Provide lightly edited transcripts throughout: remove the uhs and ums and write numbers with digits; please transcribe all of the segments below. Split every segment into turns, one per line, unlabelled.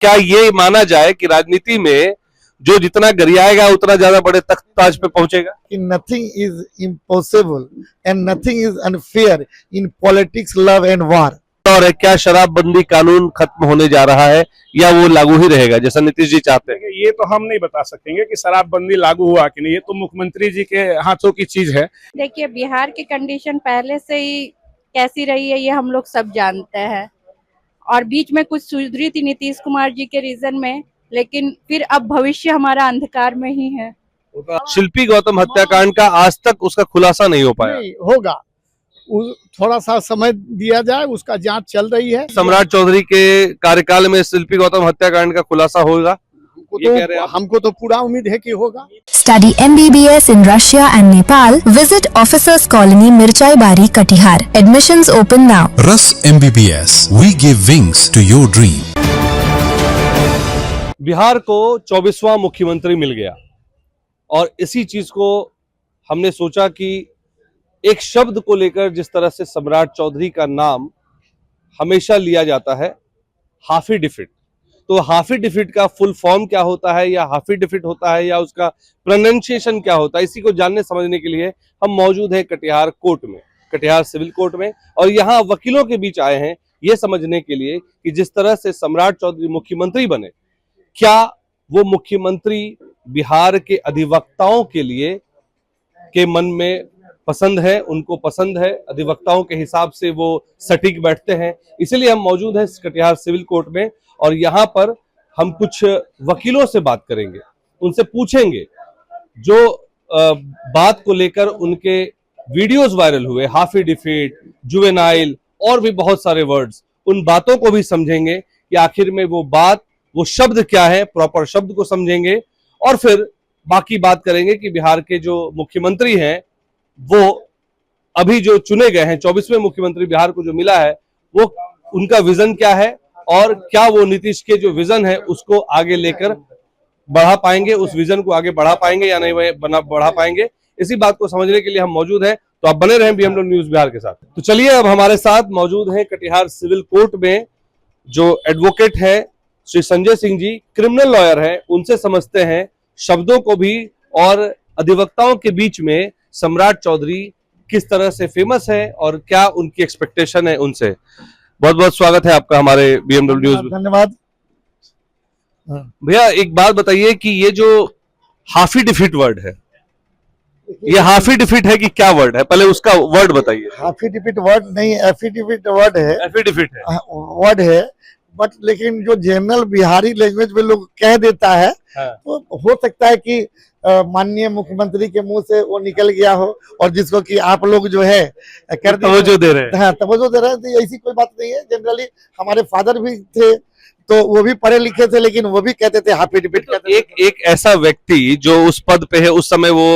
क्या ये माना जाए कि राजनीति में जो जितना गरियाएगा उतना ज्यादा बड़े तख्त ताज पे पहुंचेगा?
Nothing is impossible and nothing is unfair in politics, love and war.
और क्या शराबबंदी कानून खत्म होने जा रहा है या वो लागू ही रहेगा जैसा नीतीश जी चाहते हैं?
ये तो हम नहीं बता सकेंगे कि शराबबंदी लागू हुआ कि नहीं, ये तो मुख्यमंत्री जी के हाथों की चीज है।
देखिए, बिहार की कंडीशन पहले से ही कैसी रही है ये हम लोग सब जानते हैं, और बीच में कुछ सुधरी थी नीतीश कुमार जी के रीजन में, लेकिन फिर अब भविष्य हमारा अंधकार में ही है।
शिल्पी गौतम हत्याकांड का आज तक उसका खुलासा नहीं हो पाया।
नहीं होगा, थोड़ा सा समय दिया जाए, उसका जांच चल रही है।
सम्राट चौधरी के कार्यकाल में शिल्पी गौतम हत्याकांड का खुलासा होगा,
हमको तो पूरा उम्मीद है कि होगा।
Study MBBS in Russia and Nepal. Visit Officers Colony, Mirchai Bari, Katihar. Admissions open now.
Rus MBBS. We give wings to your dream.
Bihar को 24वां मुख्यमंत्री मिल गया और इसी चीज को हमने सोचा कि एक शब्द को लेकर जिस तरह से सम्राट चौधरी का नाम हमेशा लिया जाता है, हाफी डिफिट, तो हाफी डिफिट का फुल फॉर्म क्या होता है या हाफी डिफिट होता है या उसका प्रोनाउंसिएशन क्या होता है, इसी को जानने समझने के लिए हम मौजूद हैं कटिहार कोर्ट में, कटिहार सिविल कोर्ट में, और यहाँ वकीलों के बीच आए हैं ये समझने के लिए कि जिस तरह से सम्राट चौधरी मुख्यमंत्री बने, क्या वो मुख्यमंत्री बिहार के अधिवक्ताओं के लिए के मन में पसंद है, उनको पसंद है, अधिवक्ताओं के हिसाब से वो सटीक बैठते हैं। इसलिए हम मौजूद हैं कटिहार सिविल कोर्ट में और यहाँ पर हम कुछ वकीलों से बात करेंगे, उनसे पूछेंगे जो बात को लेकर उनके वीडियोस वायरल हुए, हाफी डिफीट, जुवेनाइल और भी बहुत सारे वर्ड्स, उन बातों को भी समझेंगे कि आखिर में वो बात, वो शब्द क्या है, प्रॉपर शब्द को समझेंगे और फिर बाकी बात करेंगे कि बिहार के जो मुख्यमंत्री हैं वो अभी जो चुने गए हैं, 24वें मुख्यमंत्री बिहार को जो मिला है, वो उनका विजन क्या है और क्या वो नीतीश के जो विजन है उसको आगे लेकर बढ़ा पाएंगे, उस विजन को आगे बढ़ा पाएंगे या नहीं बढ़ा पाएंगे। इसी बात को समझने के लिए हम मौजूद हैं, तो आप बने रहें BMW न्यूज बिहार के साथ। तो चलिए, अब हमारे साथ मौजूद हैं कटिहार सिविल कोर्ट में जो एडवोकेट है श्री संजय सिंह जी, क्रिमिनल लॉयर है, उनसे समझते हैं शब्दों को भी और अधिवक्ताओं के बीच में सम्राट चौधरी किस तरह से फेमस है और क्या उनकी एक्सपेक्टेशन है उनसे। बहुत बहुत स्वागत है आपका हमारे BMW न्यूज।
धन्यवाद
भैया, एक बात बताइए कि ये जो हाफी डिफिट वर्ड है, ये हाफी डिफिट है कि क्या वर्ड है? पहले उसका वर्ड बताइए।
हाफी डिफिट वर्ड नहीं, एफिडेविट वर्ड है।
एफिडेविट है
वर्ड है, बट लेकिन जो जनरल बिहारी लैंग्वेज में लोग कह देता है, तो हो सकता है कि माननीय मुख्यमंत्री के मुंह से वो निकल गया हो और जिसको कि आप लोग जो है कर
तवज्जो दे रहे हैं।
हाँ, तवज्जो दे रहे हैं, तो ऐसी कोई बात नहीं है। जनरली हमारे फादर भी थे तो वो भी पढ़े लिखे थे, लेकिन वो भी कहते थे हाफी डिफिट।
तो एक ऐसा व्यक्ति जो उस पद पे है, उस समय वो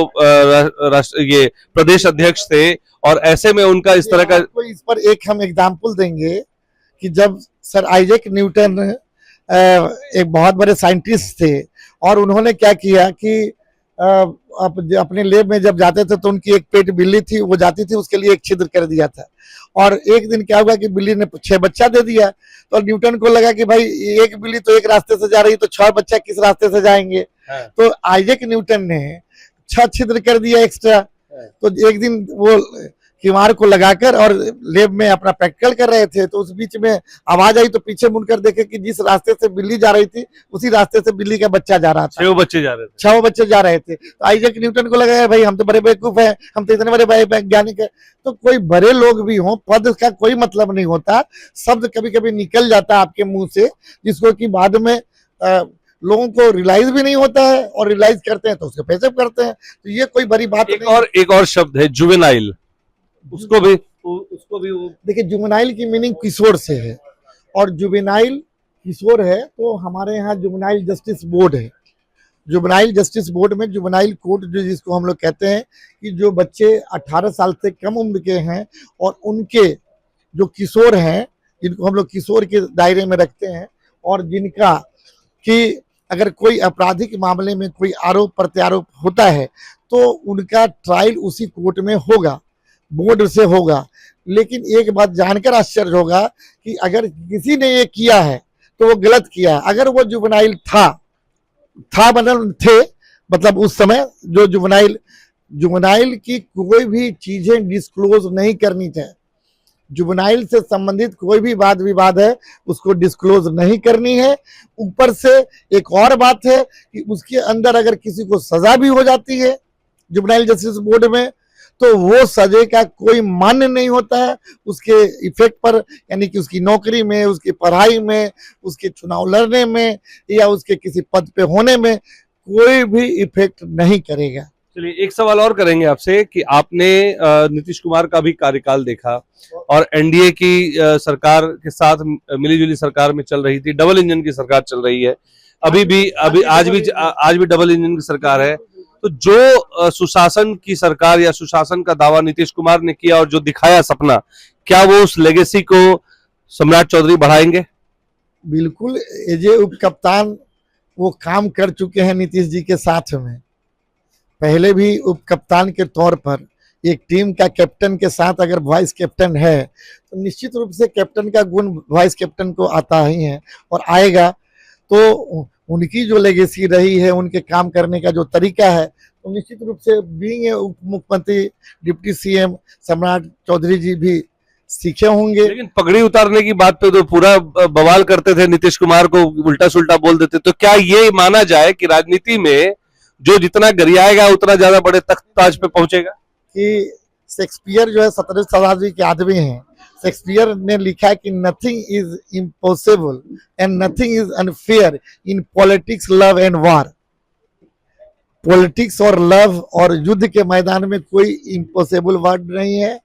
ये प्रदेश अध्यक्ष थे और ऐसे में उनका इस तरह का,
इस पर एक हम एग्जाम्पल देंगे कि जब सर आइजैक न्यूटन एक बहुत बड़े साइंटिस्ट थे और उन्होंने क्या किया कि अपने लैब में जब जाते थे तो उनकी एक पेट बिल्ली थी, वो जाती थी, उसके लिए एक छिद्र कर दिया था और एक दिन क्या हुआ कि बिल्ली ने 6 बच्चा दे दिया। तो न्यूटन को लगा कि भाई एक बिल्ली तो एक रास्ते से जा रही, तो 6 बच्चा किस रास्ते से जाएंगे। तो आइजैक न्यूटन ने 6 छिद्र कर दिया एक्स्ट्रा। तो एक दिन वो किवाड़ को लगाकर और लैब में अपना प्रैक्टिकल कर रहे थे, तो उस बीच में आवाज आई, तो पीछे मुड़कर देखे कि जिस रास्ते से बिल्ली जा रही थी उसी रास्ते से बिल्ली का बच्चा जा रहा था।
6 बच्चे जा रहे थे।
6 बच्चे जा रहे थे। तो आइजैक न्यूटन को लगा भाई हम तो बड़े बेवकूफ हैं, हम तो इतने बड़े वैज्ञानिक हैं। तो कोई बड़े लोग भी हों, पद का कोई मतलब नहीं होता, शब्द कभी कभी निकल जाता है आपके मुंह से, जिसको कि बाद में लोगों को रियलाइज भी नहीं होता है, और रियलाइज करते हैं तो उसको पेशअप करते हैं। तो ये कोई बड़ी बात नहीं।
एक और शब्द है जुवेनाइल, उसको भी
देखिए, जुवेनाइल की मीनिंग किशोर से है और जुवेनाइल किशोर है, तो हमारे यहाँ जुवेनाइल जस्टिस बोर्ड है। जुवेनाइल जस्टिस बोर्ड में जुवेनाइल कोर्ट जो जिसको हम लोग कहते हैं कि जो बच्चे 18 साल से कम उम्र के हैं और उनके जो किशोर हैं, जिनको हम लोग किशोर के दायरे में रखते हैं, और जिनका कि अगर कोई आपराधिक मामले में कोई आरोप प्रत्यारोप होता है तो उनका ट्रायल उसी कोर्ट में होगा, बोर्ड से होगा। लेकिन एक बात जानकर आश्चर्य होगा कि अगर किसी ने ये किया है तो वो गलत किया। अगर वो जुवेनाइल था मतलब उस समय जो जुवेनाइल की कोई भी चीजें डिस्क्लोज नहीं करनी चाहिए। जुवेनाइल से संबंधित कोई भी वाद विवाद है उसको डिस्क्लोज नहीं करनी है। ऊपर से एक और बात है कि उसके अंदर अगर किसी को सजा भी हो जाती है जुवेनाइल जस्टिस बोर्ड में, तो वो सजा का कोई मान्य नहीं होता है उसके इफेक्ट पर, यानी कि उसकी नौकरी में, उसकी पढ़ाई में, उसके चुनाव लड़ने में या उसके किसी पद पे होने में कोई भी इफेक्ट नहीं करेगा।
चलिए एक सवाल और करेंगे आपसे कि आपने नीतीश कुमार का भी कार्यकाल देखा और एनडीए की सरकार के साथ मिलीजुली सरकार में चल रही थी, डबल इंजन की सरकार चल रही है, आज भी डबल इंजन की सरकार है। तो जो सुशासन की सरकार या सुशासन का दावा नीतीश कुमार ने किया और जो दिखाया सपना, क्या वो उस लेगेसी को सम्राट चौधरी बढ़ाएंगे?
बिल्कुल, एजे उप कप्तान वो काम कर चुके हैं नीतीश जी के साथ में। पहले भी उप कप्तान के तौर पर एक टीम का कैप्टन के साथ अगर वाइस कैप्टन है तो निश्चित रूप से कैप्टन का गुण वाइस कैप्टन को आता ही है और आएगा। तो उनकी जो लेगेसी रही है, उनके काम करने का जो तरीका है, तो निश्चित रूप से बीइंग उप मुख्यमंत्री डिप्टी सीएम सम्राट चौधरी जी भी सीखे होंगे।
लेकिन पगड़ी उतारने की बात पे तो पूरा बवाल करते थे, नीतीश कुमार को उल्टा सुल्टा बोल देते। तो क्या ये माना जाए कि राजनीति में जो जितना गरियाएगा उतना ज्यादा बड़े तख्त ताज पे पहुंचेगा?
कि शेक्सपियर जो है 17वीं शताब्दी के आदमी हैं। शेक्सपियर ने लिखा है कि nothing is impossible and nothing is unfair in politics, love and war. Politics और लव और युद्ध के मैदान में कोई इम्पॉसिबल वर्ड नहीं है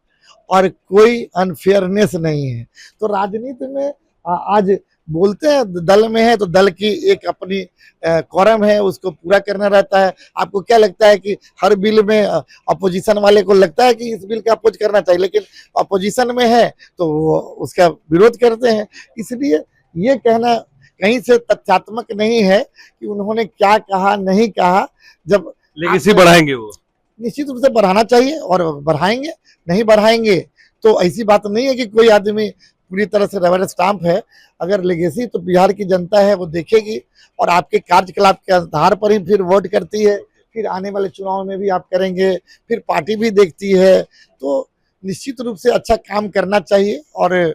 और कोई अनफेयरनेस नहीं है। तो राजनीति में आज बोलते हैं दल में है तो दल की एक अपनी कॉरम है, उसको पूरा करना रहता है। आपको क्या लगता है कि हर बिल में अपोजिशन वाले को लगता है कि इस बिल का अपोज करना चाहिए, लेकिन अपोजिशन में है तो वो उसका विरोध करते हैं। इसलिए ये कहना कहीं से तथ्यात्मक नहीं है कि उन्होंने क्या कहा नहीं कहा। जब
लेगेसी बढ़ाएंगे वो
निश्चित रूप से बढ़ाना चाहिए और बढ़ाएंगे, नहीं बढ़ाएंगे तो ऐसी बात नहीं है कि कोई आदमी पूरी तरह से रबर स्टाम्प है। अगर लेगेसी तो बिहार की जनता है वो देखेगी और आपके कार्यकलाप के आधार पर ही फिर वोट करती है। फिर आने वाले चुनाव में भी आप करेंगे, फिर पार्टी भी देखती है। तो निश्चित रूप से अच्छा काम करना चाहिए और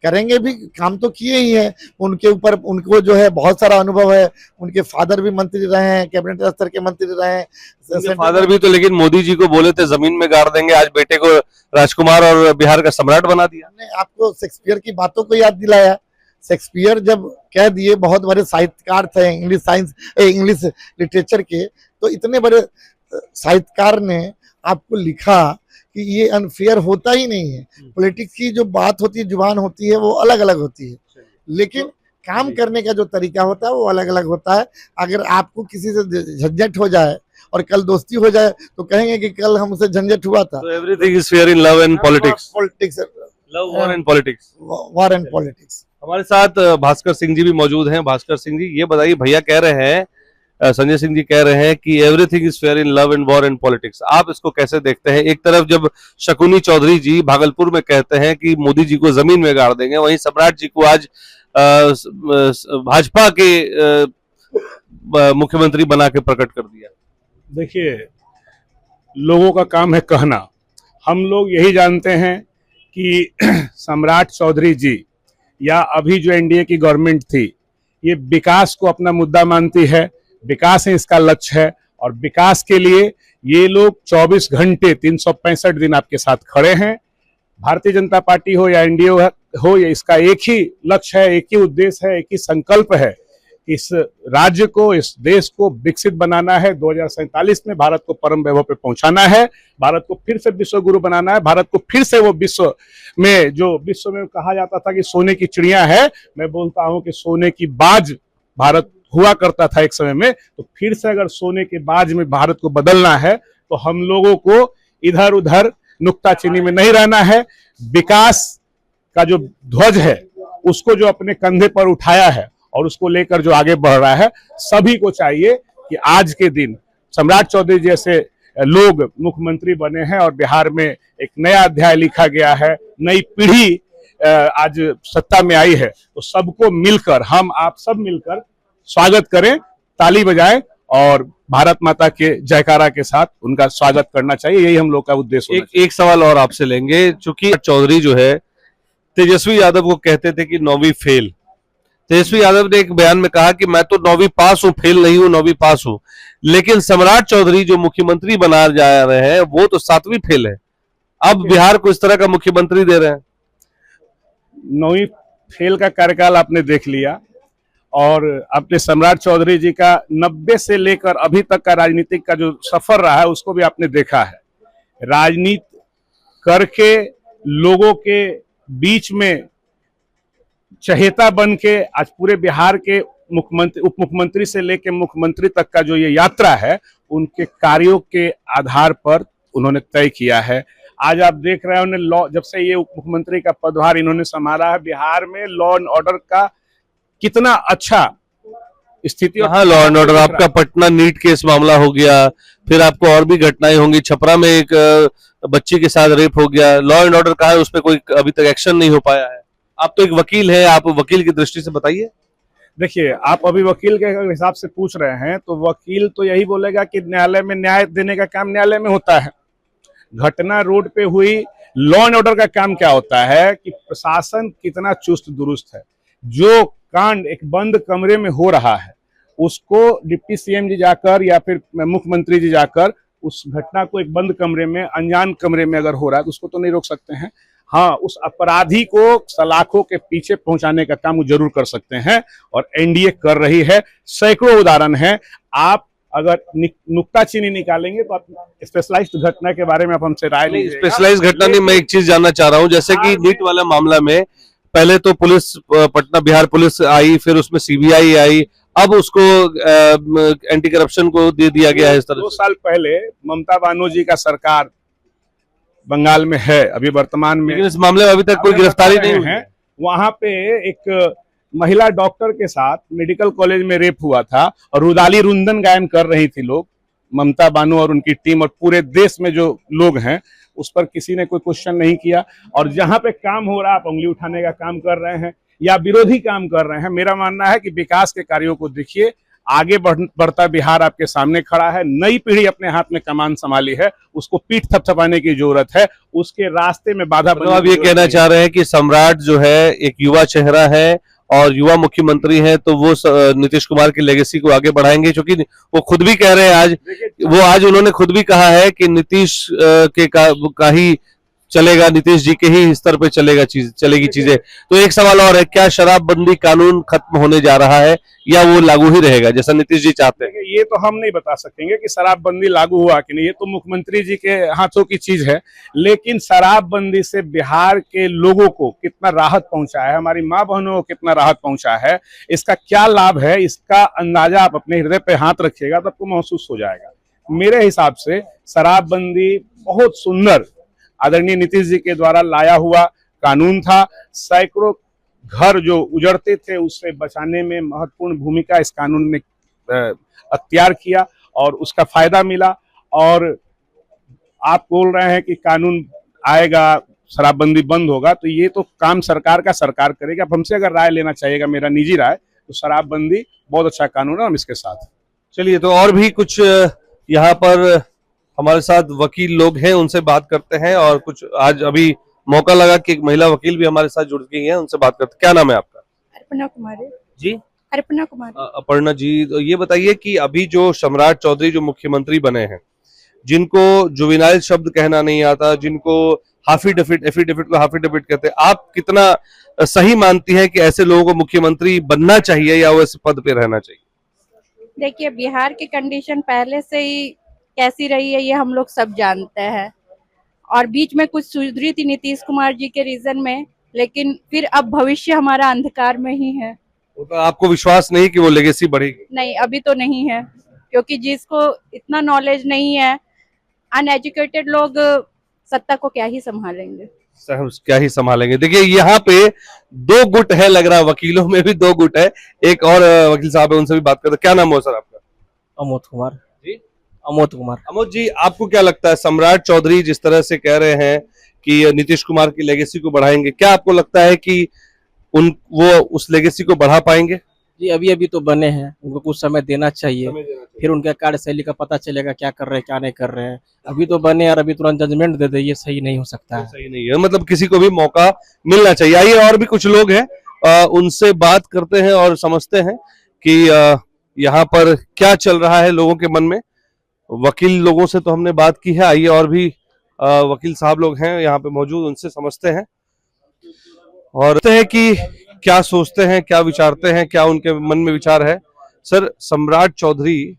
करेंगे भी। काम तो किए ही हैं, उनके ऊपर उनको जो है बहुत सारा अनुभव है। उनके फादर भी मंत्री रहे हैं, कैबिनेट स्तर के मंत्री रहे हैं।
फादर भी तो लेकिन मोदी जी को बोले थे जमीन में गाड़ देंगे, आज बेटे को राजकुमार और बिहार का सम्राट बना दिया।
हमने आपको शेक्सपियर की बातों को याद दिलाया। शेक्सपियर जब कह दिए, बहुत बड़े साहित्यकार थे इंग्लिश लिटरेचर के, तो इतने बड़े साहित्यकार ने आपको लिखा कि ये अनफेयर होता ही नहीं है। पॉलिटिक्स की जो बात होती है, जुबान होती है, वो अलग अलग होती है, लेकिन काम करने का जो तरीका होता है वो अलग अलग होता है। अगर आपको किसी से झंझट हो जाए और कल दोस्ती हो जाए तो कहेंगे कि कल हमसे झंझट हुआ था।
Everything is fair in love and politics. Love, war and politics.
War and politics.
हमारे साथ भास्कर सिंह जी भी मौजूद हैं। भास्कर सिंह जी, ये बताइए, भैया कह रहे हैं, संजय सिंह जी कह रहे हैं कि everything is fair in love and war and politics. आप इसको कैसे देखते हैं? एक तरफ जब शकुनी चौधरी जी भागलपुर में कहते हैं कि मोदी जी को जमीन में गाड़ देंगे, वहीं सम्राट जी को आज भाजपा के मुख्यमंत्री बना के प्रकट कर दिया।
देखिए, लोगों का काम है कहना। हम लोग यही जानते हैं कि सम्राट चौधरी जी या अभी जो एनडीए की गवर्नमेंट थी, ये विकास को अपना मुद्दा मानती है। विकास है इसका लक्ष्य है और विकास के लिए ये लोग 24 घंटे 365 दिन आपके साथ खड़े हैं। भारतीय जनता पार्टी हो या एनडीए हो, या इसका एक ही लक्ष्य है, एक ही उद्देश्य है, एक ही संकल्प है। इस राज्य को, इस देश को विकसित बनाना है। 2047 में भारत को परम वैभव पे पहुंचाना है। भारत को फिर से विश्व गुरु बनाना है। भारत को फिर से वो विश्व में कहा जाता था कि सोने की चिड़िया है, मैं बोलता हूं कि सोने की बाज भारत हुआ करता था एक समय में। तो फिर से अगर सोने के बाज में भारत को बदलना है तो हम लोगों को इधर उधर नुक्ताचीनी में नहीं रहना है। विकास का जो ध्वज है उसको जो अपने कंधे पर उठाया है और उसको लेकर जो आगे बढ़ रहा है, सभी को चाहिए कि आज के दिन सम्राट चौधरी जैसे लोग मुख्यमंत्री बने हैं और बिहार में एक नया अध्याय लिखा गया है। नई पीढ़ी आज सत्ता में आई है, तो सबको मिलकर, हम आप सब मिलकर स्वागत करें, ताली बजाएं और भारत माता के जयकारा के साथ उनका स्वागत करना चाहिए। यही हम लोग का उद्देश्य होना
एक सवाल और आपसे लेंगे, चूंकि चौधरी जो है तेजस्वी यादव को कहते थे कि 9वीं फेल। तेजस्वी यादव ने एक बयान में कहा कि मैं तो 9वीं पास हूं, फेल नहीं हूं, 9वीं पास हूं। लेकिन सम्राट चौधरी जो मुख्यमंत्री बना जा रहे हैं वो तो 7वीं फेल है। अब बिहार को इस तरह का मुख्यमंत्री दे रहे हैं।
9वीं फेल का कार्यकाल आपने देख लिया और अपने सम्राट चौधरी जी का 90 से लेकर अभी तक का राजनीतिक का जो सफर रहा है उसको भी आपने देखा है। राजनीति करके लोगों के बीच में चहेता बन के आज पूरे बिहार के मुख्यमंत्री, उप मुख्यमंत्री से लेकर मुख्यमंत्री तक का जो ये यात्रा है उनके कार्यों के आधार पर उन्होंने तय किया है। आज आप देख रहे हैं उन्हें लॉ, जब से ये उप मुख्यमंत्री का पदभार इन्होंने संभाला है, बिहार में लॉ एंड ऑर्डर का कितना अच्छा स्थिति।
हाँ, लॉ एंड ऑर्डर आपका पटना नीट केस मामला हो गया, फिर आपको और भी घटनाएं होंगी। छपरा में एक बच्ची के साथ रेप हो गया, लॉ एंड ऑर्डर कहाँ है, उस पर कोई अभी तक एक्शन नहीं हो पाया है। आप तो एक वकील है, आप वकील की दृष्टि से बताइए।
देखिए, आप अभी वकील के हिसाब से पूछ रहे हैं तो वकील तो यही बोलेगा कि न्यायालय में न्याय देने का काम न्यायालय में होता है। घटना रोड पे हुई, लॉ एंड ऑर्डर का काम क्या होता है कि प्रशासन कितना चुस्त दुरुस्त है। जो कांड एक बंद कमरे में हो रहा है उसको डिप्टी सीएम जी जाकर या फिर मुख्यमंत्री जी जाकर उस घटना को एक बंद कमरे में, अनजान कमरे में अगर हो रहा है तो उसको तो नहीं रोक सकते हैं। हाँ, उस अपराधी को सलाखों के पीछे पहुंचाने का काम वो जरूर कर सकते हैं और एनडीए कर रही है। सैकड़ों उदाहरण हैं। आप अगर नुक्ताचीनी निकालेंगे तो आप स्पेशलाइज्ड घटना के बारे में आप हमसे राय लेंगे।
स्पेशलाइज्ड घटना नहीं, मैं एक चीज जानना चाह रहा हूं, जैसे कि नीट वाला मामला में पहले तो पुलिस, पटना बिहार पुलिस आई, फिर उसमें सीबीआई आई, अब उसको एंटी करप्शन को दे दिया गया है। इस तरह
2 साल पहले ममता बनर्जी का सरकार बंगाल में है अभी वर्तमान में,
लेकिन इस मामले में अभी तक कोई गिरफ्तारी नहीं हुई है।
वहां पे एक महिला डॉक्टर के साथ मेडिकल कॉलेज में रेप हुआ था और रुदाली रुंदन गायन कर रही थी लोग, ममता बानो और उनकी टीम और पूरे देश में जो लोग हैं, उस पर किसी ने कोई क्वेश्चन नहीं किया। और जहां पे काम हो रहा है आप उंगली उठाने का काम कर रहे हैं या विरोधी काम कर रहे हैं। मेरा मानना है कि विकास के कार्यों को देखिए, आगे बढ़ता बिहार आपके सामने खड़ा है। नई पीढ़ी अपने हाथ में कमान संभाली है, उसको पीठ थपथपाने की जरूरत है, उसके रास्ते में बाधा।
तो आप ये कहना चाह रहे हैं कि सम्राट जो है एक युवा चेहरा है और युवा मुख्यमंत्री हैं, तो वो नीतीश कुमार की लेगेसी को आगे बढ़ाएंगे, क्योंकि वो खुद भी कह रहे हैं आज उन्होंने खुद भी कहा है कि नीतीश के का ही चलेगा, नीतीश जी के ही स्तर पे चलेगी चीजें। तो एक सवाल और है, क्या शराबबंदी कानून खत्म होने जा रहा है या वो लागू ही रहेगा जैसा नीतीश जी चाहते हैं?
ये तो हम नहीं बता सकेंगे कि शराबबंदी लागू हुआ कि नहीं, ये तो मुख्यमंत्री जी के हाथों की चीज है। लेकिन शराबबंदी से बिहार के लोगों को कितना राहत पहुंचा है, हमारी माँ बहनों को कितना राहत पहुंचा है, इसका क्या लाभ है, इसका अंदाजा आप अपने हृदय पे हाथ रखिएगा तो आपको महसूस हो जाएगा। मेरे हिसाब से शराबबंदी बहुत सुंदर आदरणीय नीतीश जी के द्वारा लाया हुआ कानून था। सैकड़ों घर जो उजड़ते थे उससे बचाने में महत्वपूर्ण भूमिका इस कानून ने अख्तियार किया और उसका फायदा मिला। और आप बोल रहे हैं कि कानून आएगा, शराबबंदी बंद होगा, तो ये तो काम सरकार का सरकार करेगी। अब हमसे अगर राय लेना चाहिएगा, मेरा निजी राय, तो शराबबंदी बहुत अच्छा कानून है, हम इसके साथ।
चलिए, तो और भी कुछ यहाँ पर हमारे साथ वकील लोग हैं, उनसे बात करते हैं। और कुछ आज अभी मौका लगा कि एक महिला वकील भी हमारे साथ जुड़ गई हैं, उनसे बात करते हैं। क्या नाम है आपका?
अर्पणा कुमारी
जी,
अर्पणा कुमारी।
अपर्णा जी, तो ये बताइए कि अभी जो सम्राट चौधरी जो मुख्यमंत्री बने हैं, जिनको जुवेनाइल शब्द कहना नहीं आता, जिनको एफिडेविट को हाफिडेविट कहते हैं, आप कितना सही मानती हैं कि ऐसे लोगों को मुख्यमंत्री बनना चाहिए या वो इस पद पे रहना चाहिए?
देखिए, बिहार की कंडीशन पहले से ही कैसी रही है ये हम लोग सब जानते हैं, और बीच में कुछ सुधरी थी नीतीश कुमार जी के रीजन में, लेकिन फिर अब भविष्य हमारा अंधकार में ही है।
तो आपको विश्वास नहीं कि वो लेगेसी बढ़ेगी?
नहीं, अभी तो नहीं है, क्योंकि जिसको इतना नॉलेज नहीं है, अनएजुकेटेड लोग सत्ता को क्या ही संभालेंगे।
क्या ही संभालेंगे। देखिए, यहाँ पे 2 गुट है, लग रहा है वकीलों में भी 2 गुट है। एक और वकील साहब है, उनसे भी बात करते हैं। क्या नाम हो सर आपका?
अमोद कुमार
जी,
अमोद कुमार।
अमोद जी, आपको क्या लगता है, सम्राट चौधरी जिस तरह से कह रहे हैं कि नीतीश कुमार की लेगेसी को बढ़ाएंगे। क्या आपको लगता है कि वो उस लेगेसी को बढ़ा पाएंगे?
जी अभी अभी तो बने हैं, उनको कुछ समय देना चाहिए, फिर उनके कार्यशैली का पता चलेगा क्या कर रहे हैं क्या नहीं कर रहे हैं। अभी तो बने और अभी तुरंत जजमेंट दे दे, ये सही नहीं हो सकता है।
सही नहीं है, मतलब किसी को भी मौका मिलना चाहिए। आइए और भी कुछ लोग हैं, उनसे बात करते हैं और समझते हैं कि यहाँ पर क्या चल रहा है लोगों के मन में। वकील लोगों से तो हमने बात की है, आइए और भी वकील साहब लोग हैं यहाँ पे मौजूद, उनसे समझते हैं और है कि क्या सोचते हैं, क्या विचारते हैं, क्या उनके मन में विचार है। सर, सम्राट चौधरी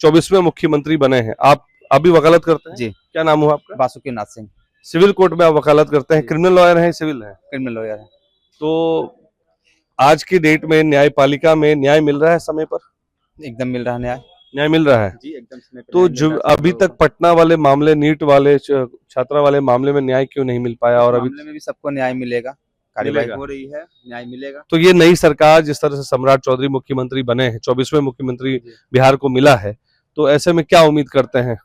24वें मुख्यमंत्री बने हैं, आप भी वकालत करते हैं?
जी।
क्या नाम हुआ आपका?
बासुकी नाथ सिंह।
सिविल कोर्ट में आप वकालत करते हैं, क्रिमिनल लॉयर हैं, सिविल हैं?
क्रिमिनल लॉयर है।
तो आज की डेट में न्यायपालिका में न्याय मिल रहा है समय पर?
एकदम मिल रहा है
न्याय मिल रहा है
जी, एकदम समय पे
तो
न्याय मिल
जो
रहा है।
अभी तक पटना वाले मामले, नीट वाले, छात्रा वाले मामले में न्याय क्यों नहीं मिल पाया? और अभी
मामले में भी सबको न्याय मिलेगा, कार्यवाही
मिलेगा।
हो रही है, न्याय मिलेगा।
तो ये नई सरकार जिस तरह से सम्राट चौधरी मुख्यमंत्री बने हैं, 24वें मुख्यमंत्री बिहार को मिला है, तो ऐसे में क्या उम्मीद करते हैं?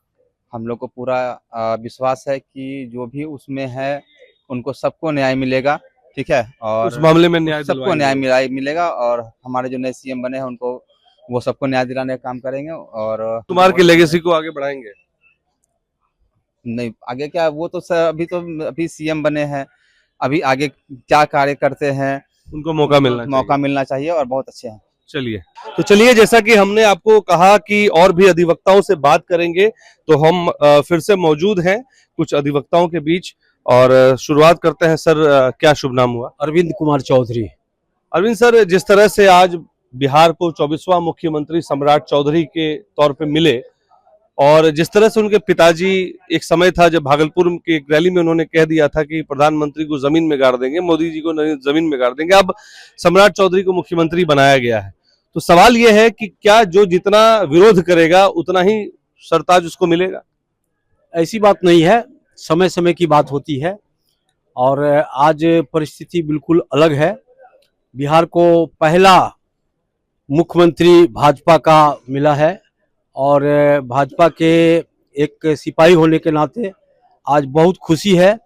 हम लोग को पूरा विश्वास है कि जो भी उसमें है उनको सबको न्याय मिलेगा, ठीक है, और
उस मामले में न्याय
सबको न्याय मिलेगा। और हमारे जो नए सीएम बने हैं उनको वो सबको न्याय दिलाने का काम करेंगे। और
कुमार की लेगेसी को आगे बढ़ाएंगे?
नहीं, आगे क्या, वो तो अभी सीएम बने हैं, अभी आगे क्या कार्य करते हैं
उनको मौका
मिलना चाहिए और बहुत अच्छे हैं।
चलिए, जैसा कि हमने आपको कहा कि और भी अधिवक्ताओं से बात करेंगे, तो हम फिर से मौजूद हैं कुछ अधिवक्ताओं के बीच और शुरुआत करते हैं। सर, क्या शुभ नाम हुआ?
अरविंद कुमार चौधरी।
अरविंद सर, जिस तरह से आज बिहार को 24वां मुख्यमंत्री सम्राट चौधरी के तौर पे मिले और जिस तरह से उनके पिताजी, एक समय था जब भागलपुर की एक रैली में उन्होंने कह दिया था कि प्रधानमंत्री को जमीन में गाड़ देंगे, मोदी जी को जमीन में गाड़ देंगे, अब सम्राट चौधरी को मुख्यमंत्री बनाया गया है। तो सवाल यह है कि क्या जो जितना विरोध करेगा उतना ही सरताज उसको मिलेगा?
ऐसी बात नहीं है, समय समय की बात होती है और आज परिस्थिति बिल्कुल अलग है। बिहार को पहला मुख्यमंत्री भाजपा का मिला है और भाजपा के एक सिपाही होने के नाते आज बहुत खुशी है।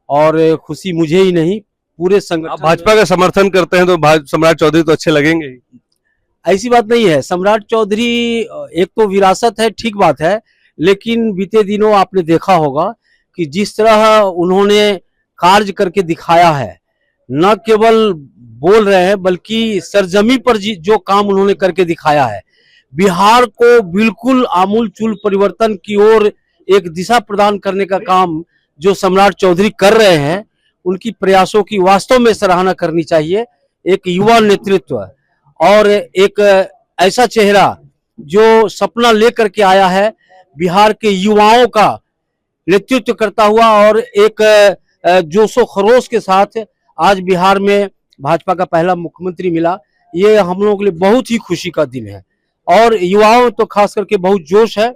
और खुशी मुझे ही नहीं, पूरे संगठन।
भाजपा का समर्थन करते हैं तो सम्राट चौधरी तो अच्छे लगेंगे ही।
ऐसी बात नहीं है। सम्राट चौधरी एक तो विरासत है, ठीक बात है, लेकिन बीते दिनों आपने देखा होगा कि जिस तरह उन्होंने कार्य करके दिखाया है, न केवल बोल रहे हैं बल्कि सरजमी पर जो काम उन्होंने करके दिखाया है, बिहार को बिल्कुल आमूल-चूल परिवर्तन की ओर एक दिशा प्रदान करने का काम जो सम्राट चौधरी कर रहे हैं, उनकी प्रयासों की वास्तव में सराहना करनी चाहिए। एक युवा नेतृत्व और एक ऐसा चेहरा जो सपना लेकर के आया है, बिहार के युवाओं का नेतृत्व करता हुआ और एक जोशो खरोश के साथ आज बिहार में भाजपा का पहला मुख्यमंत्री मिला। ये हम लोगों के लिए बहुत ही खुशी का दिन है और युवाओं तो खास करके बहुत जोश है।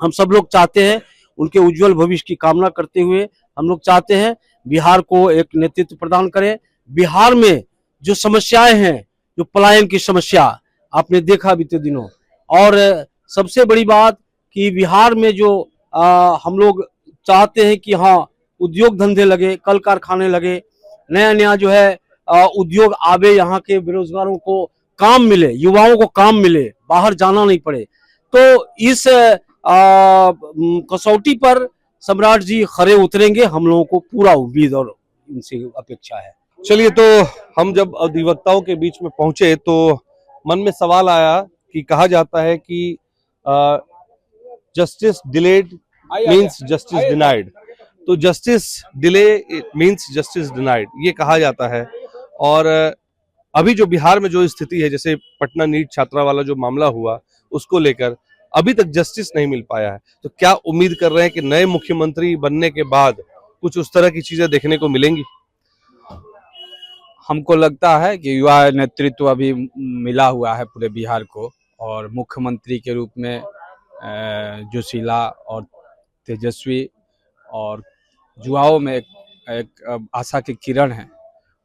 हम सब लोग चाहते हैं, उनके उज्जवल भविष्य की कामना करते हुए हम लोग चाहते हैं बिहार को एक नेतृत्व प्रदान करें। बिहार में जो समस्याएं हैं, जो पलायन की समस्या आपने देखा बीते दिनों, और सबसे बड़ी बात कि बिहार में जो हम लोग चाहते हैं कि हाँ उद्योग धंधे लगे, कल कारखाने लगे, नया नया जो है उद्योग आवे, यहाँ के बेरोजगारों को काम मिले, युवाओं को काम मिले, बाहर जाना नहीं पड़े। तो इस कसौटी पर सम्राट जी खरे उतरेंगे, हम लोगों को पूरा उम्मीद और उनसे अपेक्षा है।
चलिए, तो हम जब अधिवक्ताओं के बीच में पहुंचे तो मन में सवाल आया कि कहा जाता है कि justice delayed means justice denied, तो justice delay means justice denied, ये कहा जाता है। और अभी जो बिहार में जो स्थिति है, जैसे पटना नीट छात्रा वाला जो मामला हुआ, उसको लेकर अभी तक जस्टिस नहीं मिल पाया है, तो क्या उम्मीद कर रहे हैं कि नए मुख्यमंत्री बनने के बाद कुछ उस तरह की चीजें देखने को मिलेंगी?
हमको लगता है कि युवा नेतृत्व अभी मिला हुआ है पूरे बिहार को, और मुख्यमंत्री के रूप में जोशीला और तेजस्वी और युवाओं में एक आशा की किरण है,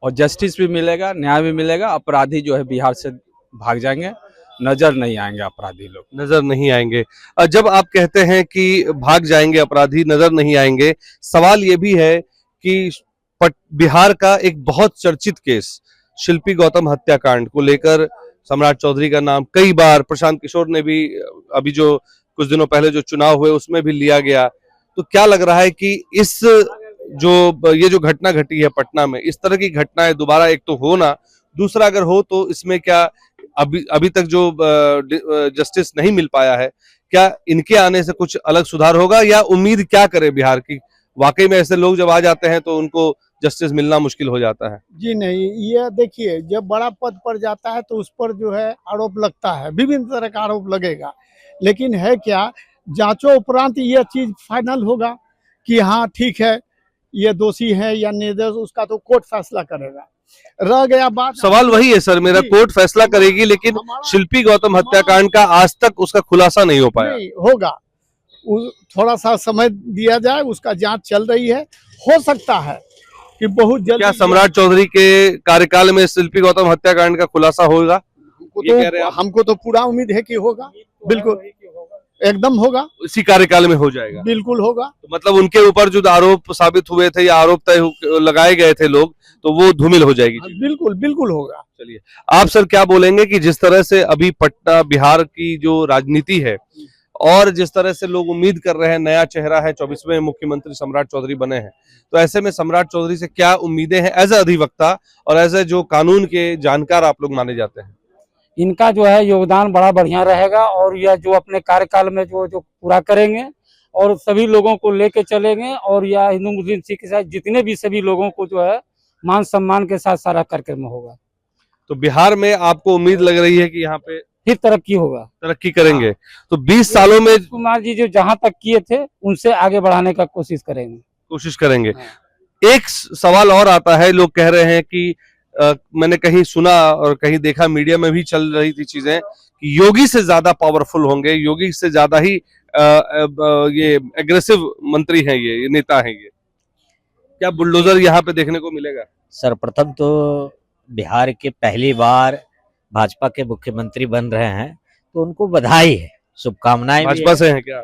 और जस्टिस भी मिलेगा, न्याय भी मिलेगा। अपराधी जो है बिहार से भाग जाएंगे, नजर नहीं आएंगे, अपराधी लोग
नजर नहीं आएंगे। जब आप कहते हैं कि भाग जाएंगे अपराधी, नजर नहीं आएंगे, सवाल ये भी है कि बिहार का एक बहुत चर्चित केस शिल्पी गौतम हत्याकांड को लेकर सम्राट चौधरी का नाम कई बार, प्रशांत किशोर ने भी अभी जो कुछ दिनों पहले जो चुनाव हुए उसमें भी लिया गया। तो क्या लग रहा है कि ये जो घटना घटी है पटना में, इस तरह की घटनाएं दोबारा एक तो हो ना, दूसरा अगर हो तो इसमें क्या अभी तक जो जस्टिस नहीं मिल पाया है, क्या इनके आने से कुछ अलग सुधार होगा, या उम्मीद क्या करे बिहार की? वाकई में ऐसे लोग जब आ जाते हैं तो उनको जस्टिस मिलना मुश्किल हो जाता है।
जी नहीं, ये देखिए, जब बड़ा पद पर जाता है तो उस पर जो है आरोप लगता है, विभिन्न तरह का आरोप लगेगा, लेकिन है क्या, जांचों उपरांत यह चीज फाइनल होगा कि हाँ ठीक है, ये दोषी है या निर्दोष, उसका तो कोर्ट फैसला करेगा। रह गया बात,
सवाल वही है सर मेरा, कोर्ट फैसला करेगी, लेकिन शिल्पी गौतम हत्याकांड का आज तक उसका खुलासा नहीं हो पाया।
नहीं होगा, थोड़ा सा समय दिया जाए, उसका जांच चल रही है, हो सकता है कि बहुत जल्द। क्या
सम्राट चौधरी के कार्यकाल में शिल्पी गौतम हत्याकांड का खुलासा होगा?
हमको तो पूरा उम्मीद है कि होगा, बिल्कुल एकदम होगा,
इसी कार्यकाल में हो जाएगा,
बिल्कुल होगा।
तो मतलब उनके ऊपर जो आरोप साबित हुए थे या आरोप तय लगाए गए थे लोग, तो वो धूमिल हो जाएगी।
बिल्कुल बिल्कुल होगा।
चलिए, आप सर क्या बोलेंगे कि जिस तरह से अभी पटना बिहार की जो राजनीति है और जिस तरह से लोग उम्मीद कर रहे हैं, नया चेहरा है, 24वें मुख्यमंत्री सम्राट चौधरी बने हैं, तो ऐसे में सम्राट चौधरी से क्या उम्मीदें हैं एज ए अधिवक्ता और एज ए जो कानून के जानकार आप लोग माने जाते हैं?
इनका जो है योगदान बड़ा बढ़िया रहेगा, और यह जो अपने कार्यकाल में जो पूरा करेंगे और सभी लोगों को लेके चलेंगे, और यह हिंदू मुस्लिम सिख ईसाई जितने भी सभी लोगों को जो है मान सम्मान के साथ सारा कार्यक्रम होगा।
तो बिहार में आपको उम्मीद लग रही है कि यहाँ पे
फिर तरक्की होगा,
तरक्की करेंगे? तो 20 सालों में
कुमार जी जो जहाँ तक किए थे उनसे आगे बढ़ाने का कोशिश करेंगे।
एक सवाल और आता है, लोग कह रहे हैं कि मैंने कहीं सुना और कहीं देखा, मीडिया में भी चल रही थी चीजें कि योगी से ज्यादा पावरफुल होंगे, योगी से ज्यादा ही ये एग्रेसिव मंत्री हैं, ये नेता हैं। ये क्या बुलडोजर यहाँ पे देखने को मिलेगा?
सर्वप्रथम तो बिहार के पहली बार भाजपा के मुख्यमंत्री बन रहे हैं, तो उनको बधाई है, शुभकामनाएं।
भाजपा से हैं क्या?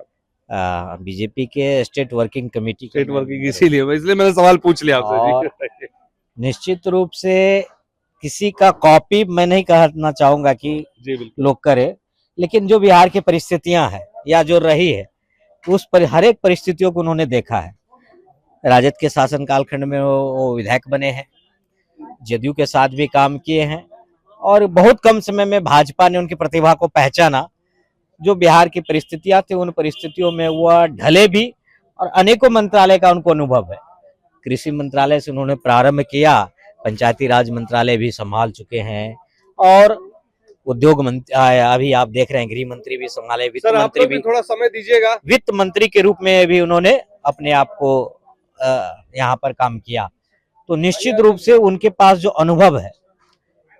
बीजेपी के स्टेट वर्किंग कमेटी,
इसलिए मैंने सवाल पूछ लिया आपसे।
निश्चित रूप से किसी का कॉपी मैं नहीं कहना चाहूंगा कि लोग करे, लेकिन जो बिहार की परिस्थितियां हैं या जो रही है, उस पर हर एक परिस्थितियों को उन्होंने देखा है। राजद के शासन कालखंड में वो विधायक बने हैं, जदयू के साथ भी काम किए हैं, और बहुत कम समय में भाजपा ने उनकी प्रतिभा को पहचाना। जो बिहार की परिस्थितियां थी, उन परिस्थितियों में वह ढले भी, और अनेकों मंत्रालय का उनको अनुभव है। कृषि मंत्रालय से उन्होंने प्रारंभ किया, पंचायती राज मंत्रालय भी संभाल चुके हैं, और उद्योग मंत्री अभी आप देख रहे हैं गृह मंत्री भी संभाले, वित्त मंत्री भी,
थोड़ा समय दीजिएगा,
वित्त मंत्री के रूप में भी उन्होंने अपने आप को यहाँ पर काम किया। तो निश्चित रूप से उनके पास जो अनुभव है,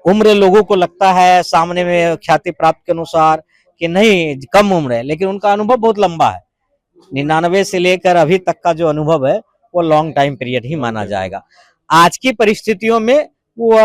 उम्र लोगों को लगता है सामने में ख्याति प्राप्त के अनुसार कि नहीं कम उम्र है, लेकिन उनका अनुभव बहुत लंबा है। 99 से लेकर अभी तक का जो अनुभव है वो लॉन्ग टाइम पीरियड ही माना जाएगा। आज की परिस्थितियों में वो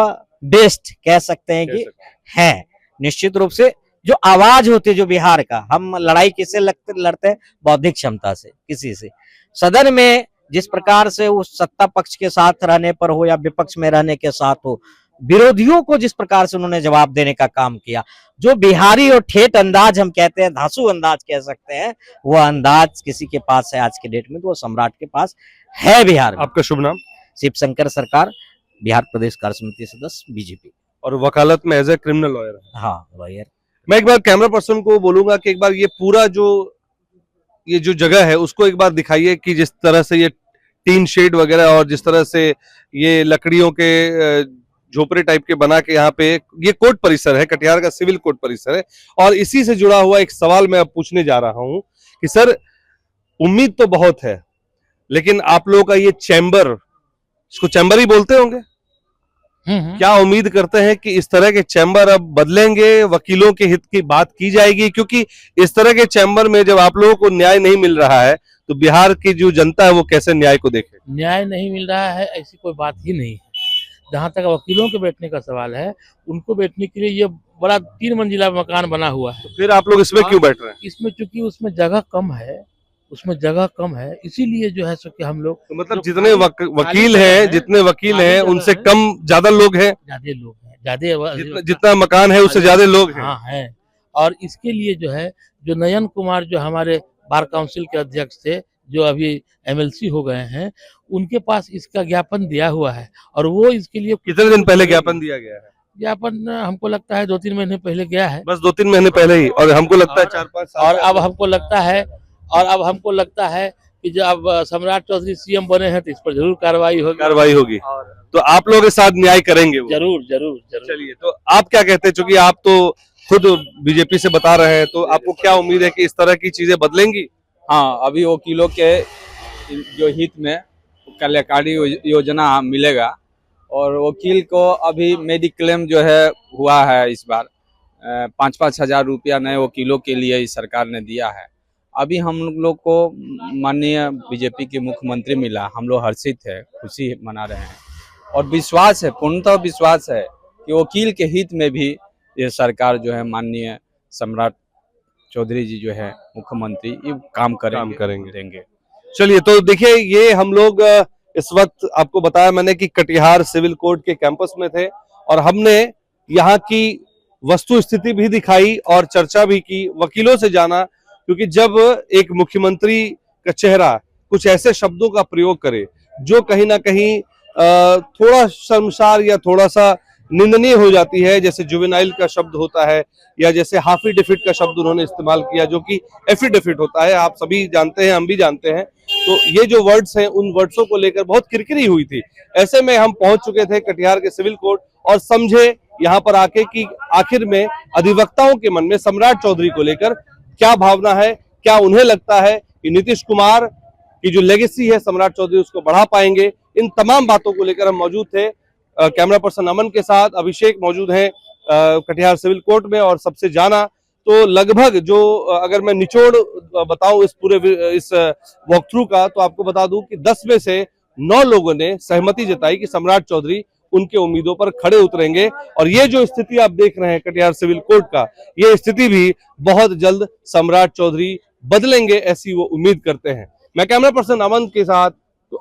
बेस्ट कह सकते हैं कि है। निश्चित रूप से जो आवाज होती है जो बिहार का, हम लड़ाई किससे लड़ते हैं? बौद्धिक क्षमता से, किसी से। सदन में जिस प्रकार से उस सत्ता पक्ष के साथ रहने पर हो या विपक्ष में रहने के साथ हो, विरोधियों को जिस प्रकार से उन्होंने जवाब देने का काम किया, जो बिहारी और ठेठ अंदाज हम कहते हैं, धांसू अंदाज कह सकते हैं, वह अंदाज किसी के पास है आज के डेट में, तो वो सम्राट के पास है बिहार में।
आपका शुभ नाम?
शिव शंकर सरकार, बिहार प्रदेश कार्य समिति सदस्य, बीजेपी।
और वकालत में एज ए क्रिमिनल लॉयर?
हाँ, लॉयर।
मैं एक बार कैमरा पर्सन को बोलूंगा कि एक बार ये पूरा ये जो जगह है उसको एक बार दिखाइए कि जिस तरह से ये टीन शेड वगैरह और जिस तरह से ये लकड़ियों के झोपड़े टाइप के बना के यहाँ पे ये कोर्ट परिसर है, कटिहार का सिविल कोर्ट परिसर है। और इसी से जुड़ा हुआ एक सवाल मैं अब पूछने जा रहा हूं कि सर, उम्मीद तो बहुत है, लेकिन आप लोगों का ये चैम्बर, इसको चैम्बर ही बोलते होंगे, क्या उम्मीद करते हैं कि इस तरह के चैम्बर अब बदलेंगे, वकीलों के हित की बात की जाएगी? क्योंकि इस तरह के चैम्बर में जब आप लोगों को न्याय नहीं मिल रहा है, तो बिहार की जो जनता है वो कैसे न्याय को देखे?
न्याय नहीं मिल रहा है ऐसी कोई बात ही नहीं है। जहाँ तक वकीलों के बैठने का सवाल है, उनको बैठने के लिए ये बड़ा 3 मंजिला मकान बना हुआ है।
तो फिर आप लोग इसमें क्यों बैठ रहे हैं?
इसमें चूंकि उसमें जगह कम है, उसमें जगह कम है, इसीलिए जो है सो कि हम लोग
तो मतलब जितने जितने वकील हैं उनसे कम ज्यादा लोग हैं, जितना मकान है उससे ज्यादा लोग हैं।
हाँ है। और इसके लिए जो है, जो नयन कुमार जो हमारे बार काउंसिल के अध्यक्ष थे, जो अभी एमएलसी हो गए हैं, उनके पास इसका ज्ञापन दिया हुआ है और वो इसके लिए
कितने दिन पहले ज्ञापन दिया गया है?
ज्ञापन हमको लगता है 2-3 महीने पहले गया है,
बस 2-3 महीने पहले ही, और हमको लगता है 4-5 साल।
और अब हमको लगता है कि जब सम्राट चौधरी सीएम बने हैं तो इस पर जरूर कार्रवाई होगी।
तो आप लोगों के साथ न्याय करेंगे वो?
जरूर।
चलिए, तो आप क्या कहते हैं, चूंकि आप तो खुद बीजेपी से बता रहे हैं, तो आपको क्या उम्मीद है कि इस तरह की चीजें बदलेंगी?
हाँ, अभी वकीलों के जो हित में कल्याणकारी योजना मिलेगा, और वकील को अभी मेडिक्लेम जो है हुआ है इस बार 5-5 हजार रुपया नए वकीलों के लिए इस सरकार ने दिया है। अभी हम लोग को माननीय बीजेपी के मुख्यमंत्री मिला, हम लोग हर्षित है, खुशी मना रहे हैं, और विश्वास है, पूर्णतः विश्वास है कि वकील के हित में भी ये सरकार जो है माननीय सम्राट चौधरी जी जो है मुख्यमंत्री, ये काम करेंगे।
चलिए, तो देखिए, ये हम लोग इस वक्त आपको बताया मैंने कि कटिहार सिविल कोर्ट के कैंपस में थे, और हमने यहाँ की वस्तु स्थिति भी दिखाई और चर्चा भी की, वकीलों से जाना, क्योंकि जब एक मुख्यमंत्री का चेहरा कुछ ऐसे शब्दों का प्रयोग करे जो कहीं ना कहीं थोड़ा शर्मसार या थोड़ा सा निंदनीय हो जाती है, जैसे जुवेनाइल का शब्द होता है, या जैसे हाफी डेफिट का शब्द उन्होंने इस्तेमाल किया, जो कि एफिडेविट होता है, आप सभी जानते हैं, हम भी जानते हैं। तो ये जो वर्ड्स हैं, उन वर्ड्सों को लेकर बहुत किरकिरी हुई थी। ऐसे में हम पहुंच चुके थे कटिहार के सिविल कोर्ट, और समझे यहाँ पर आके कि आखिर में अधिवक्ताओं के मन में सम्राट चौधरी को लेकर क्या भावना है, क्या उन्हें लगता है कि नीतीश कुमार की जो लेगेसी है सम्राट चौधरी उसको बढ़ा पाएंगे। इन तमाम बातों को लेकर हम मौजूद थे कैमरा पर्सन अमन के साथ। अभिषेक मौजूद हैं कटिहार सिविल कोर्ट में, और सबसे जाना तो लगभग जो अगर मैं निचोड़ बताऊं इस पूरे इस वॉक थ्रू का, तो आपको बता दूं कि 10 में से 9 लोगों ने सहमति जताई कि सम्राट चौधरी उनके उम्मीदों पर खड़े उतरेंगे। और ये जो स्थिति आप देख रहे हैं कटिहार सिविल कोर्ट का, ये स्थिति भी बहुत जल्द सम्राट चौधरी बदलेंगे, ऐसी वो उम्मीद करते हैं। मैं कैमरा पर्सन अमन के साथ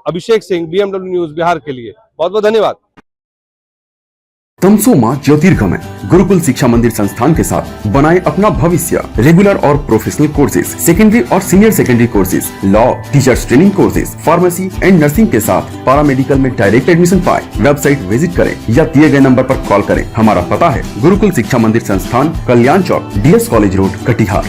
अभिषेक सिंह, BMW न्यूज बिहार के लिए। बहुत बहुत धन्यवाद।
तमसोमा ज्योतिर्गमय गुरुकुल शिक्षा मंदिर संस्थान के साथ बनाए अपना भविष्य। रेगुलर और प्रोफेशनल कोर्सेज, सेकेंडरी और senior secondary courses, law, teachers training courses, pharmacy and nursing के साथ पैरामेडिकल में डायरेक्ट एडमिशन पाए। वेबसाइट विजिट करें या दिए गए नंबर पर कॉल करें। हमारा पता है गुरुकुल शिक्षा मंदिर संस्थान, कल्याण चौक, DS कॉलेज रोड, कटिहार।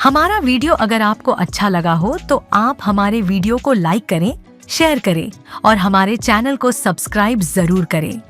हमारा वीडियो अगर आपको अच्छा लगा हो तो आप हमारे वीडियो को लाइक करें, शेयर करें और हमारे चैनल को सब्सक्राइब जरूर करें।